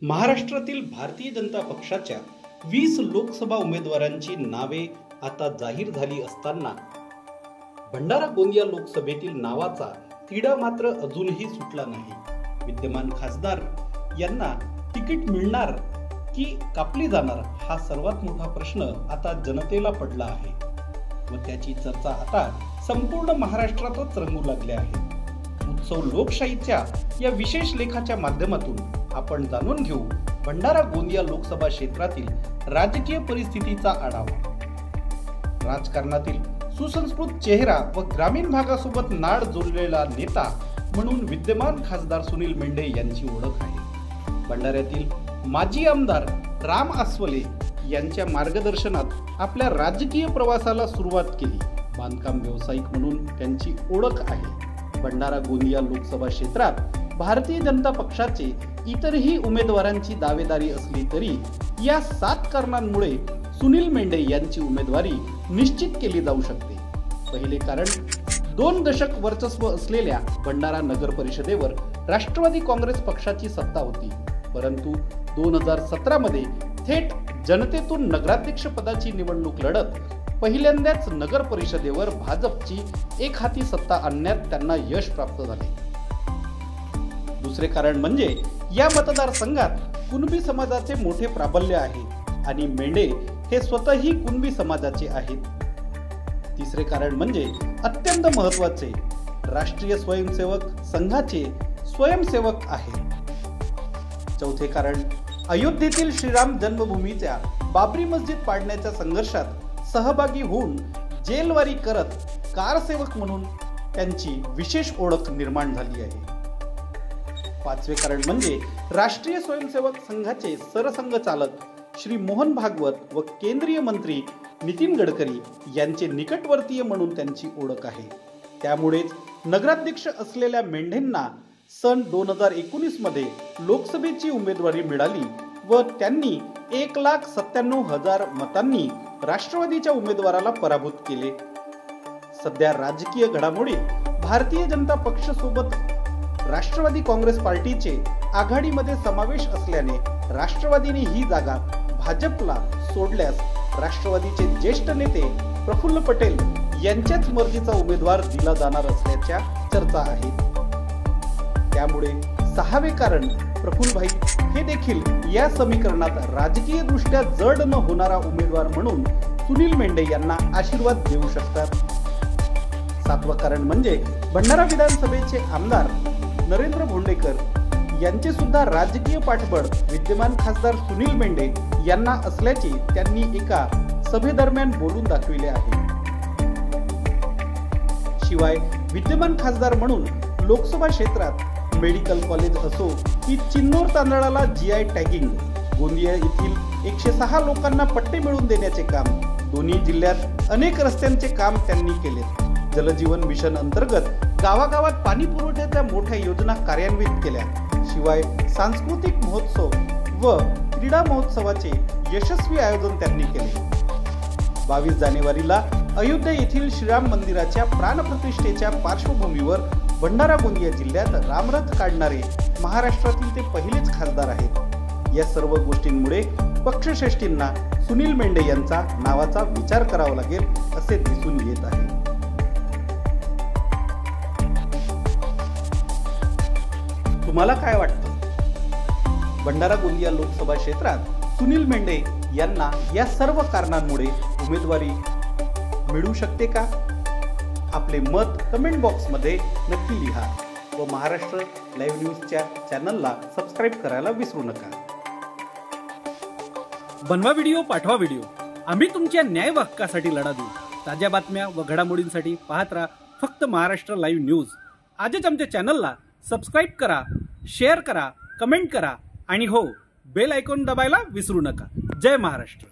महाराष्ट्रातील भारतीय जनता पक्षाच्या 20 लोकसभा उमेदवारांची नावे आता जाहीर झाली असताना भंडारा गोंदिया लोकसभेतील नावाचा तिढा मात्र अजूनही सुटला नाही। विद्यमान खासदार यांना तिकीट मिळणार की कापली जाणार हा सर्वात मोठा प्रश्न आता जनतेला पडला आहे व त्याची चर्चा आता संपूर्ण महाराष्ट्रातच रंगू लागली आहे। उत्सव लोकशाहीच्या या विशेष लेखाच्या माध्यमातून आपण जाणून घेऊ भंडारा गोंदिया लोकसभा क्षेत्रातील राजकीय परिस्थितीचा आढावा। राजकारणातील सुसंस्कृत चेहरा व ग्रामीण भागासोबत नाळ जोडलेला नेता म्हणून विद्यमान खासदार सुनील मेंढे यांची ओळख आहे। भंडाऱ्यातील माजी आमदार राम आस्वले यांच्या मार्गदर्शनात आपल्या राजकीय प्रवासाला सुरुवात केली। बांधकाम व्यावसायिक म्हणून त्यांची ओळख आहे। भंडारा गोंदिया लोकसभा क्षेत्रात भारतीय जनता पक्षाचे इतरही उमेदवारांची दावेदारी असली तरी या 7 कारणांमुळे सुनील मेंढे यांची उमेदवारी निश्चित केली जाऊ शकते। पहिले कारण 2 दशक वर्चस्व असलेल्या भंडारा नगर परिषदेवर राष्ट्रवादी काँग्रेस पक्षाची सत्ता होती, परंतु 2017 मध्ये थेट जनतेतून नगराध्यक्ष पदाची निवडणूक लढत पहिल्यांदाच नगर परिषदेवर भाजपची एकहाती सत्ता आणण्यात त्यांना यश प्राप्त झाले। दुसरे कारण म्हणजे या मतदारसंघात कुणबी समाजाचे मोठे प्राबल्य आहे आणि मेंढे हे स्वतःही कुणबी समाजाचे आहेत। तिसरे कारण म्हणजे अत्यंत महत्त्वाचे, राष्ट्रीय स्वयंसेवक संघाचे स्वयंसेवक आहेत। चौथे कारण अयोध्येतील श्रीराम जन्मभूमीच्या बाबरी मस्जिद पाडण्याच्या संघर्षात सहभागी होऊन जेलवारी करत कारसेवक म्हणून त्यांची विशेष ओळख निर्माण झाली आहे। पाचवे कारण म्हणजे राष्ट्रीय स्वयंसेवक संघाचे सरसंघचालक श्री मोहन भागवत व केंद्रीय मंत्री नितीन गडकरी यांचे निकटवर्तीय म्हणून त्यांची ओळख आहे। त्यामुळेच नगराध्यक्ष असलेल्या मेंढेंना सन 2019 मध्ये लोकसभेची उमेदवारी मिळाली व त्यांनी 1,97,000 मतांनी राष्ट्रवादीच्या उमेदवाराला पराभूत केले। सध्या राजकीय घडामोडीत भारतीय जनता पक्ष सोबत राष्ट्रवादी काँग्रेस पार्टीचे आघाडीमध्ये समावेश असल्याने राष्ट्रवादीने ही जागा भाजपला सोडल्यास राष्ट्रवादीचे ज्येष्ठ नेते प्रफुल्ल पटेल यांच्याच मर्जीचा उमेदवार दिला जाणार असल्याच्या चर्चा आहेत। त्यामुळे 6वे कारण प्रफुल्लभाई हे देखील या समीकरणात राजकीय दृष्ट्या जड न होणारा उमेदवार म्हणून सुनील मेंढे यांना आशीर्वाद देऊ शकतात। 7वं कारण म्हणजे भंडारा विधानसभेचे आमदार नरेंद्र भोंडेकर यांचे सुद्धा राजकीय पाठबळ विद्यमान खासदार सुनील मेंढे यांना असल्याचे त्यांनी एका सभेदरम्यान बोलून दाखविले आहे। शिवाय विद्यमान खासदार म्हणून लोकसभा क्षेत्रात मेडिकल कॉलेज असो की चिन्नोर तांदळाला GI टॅगिंग, गोंदिया येथील 106 लोकांना पट्टे मिळवून देण्याचे काम, दोन्ही जिल्ह्यात अनेक रस्त्यांचे काम त्यांनी केले। जलजीवन मिशन अंतर्गत गावागावात पाणी पुरवठ्याच्या मोठ्या योजना कार्यान्वित केल्या। शिवाय सांस्कृतिक महोत्सव व क्रीडा महोत्सवाचे यशस्वी आयोजन त्यांनी केले। 22 जानेवारीला अयोध्या येथील श्रीराम मंदिराच्या प्राणप्रतिष्ठेच्या पार्श्वभूमीवर भंडारा गोंदिया जिल्ह्यात रामरथ काढणारे महाराष्ट्रातील ते पहिलेच खासदार आहेत। या सर्व गोष्टींमुळे पक्षश्रेष्ठींना सुनील मेंढे यांचा नावाचा विचार करावा लागेल असे दिसून येत आहे। तुम्हाला काय वाटतं? भंडारा गोंदिया लोकसभा क्षेत्रात सुनील मेंढे यांना या सर्व कारणांमुळे उमेदवारी मिळू शकते का? आपले मत कमेंट बॉक्समध्ये नक्की लिहा व महाराष्ट्र लाईव्ह न्यूजच्या चॅनलला सबस्क्राईब करायला विसरू नका। बनवा व्हिडिओ, पाठवा व्हिडिओ, आम्ही तुमच्या न्याय व हक्कासाठी लढा देऊ। ताज्या बातम्या व घडामोडींसाठी पाहत राहा फक्त महाराष्ट्र लाईव्ह न्यूज। आजच आमच्या चॅनलला सबस्क्राईब करा, शेअर करा, कमेंट करा आणि हो, बेल आयकॉन दाबायला विसरू नका। जय महाराष्ट्र।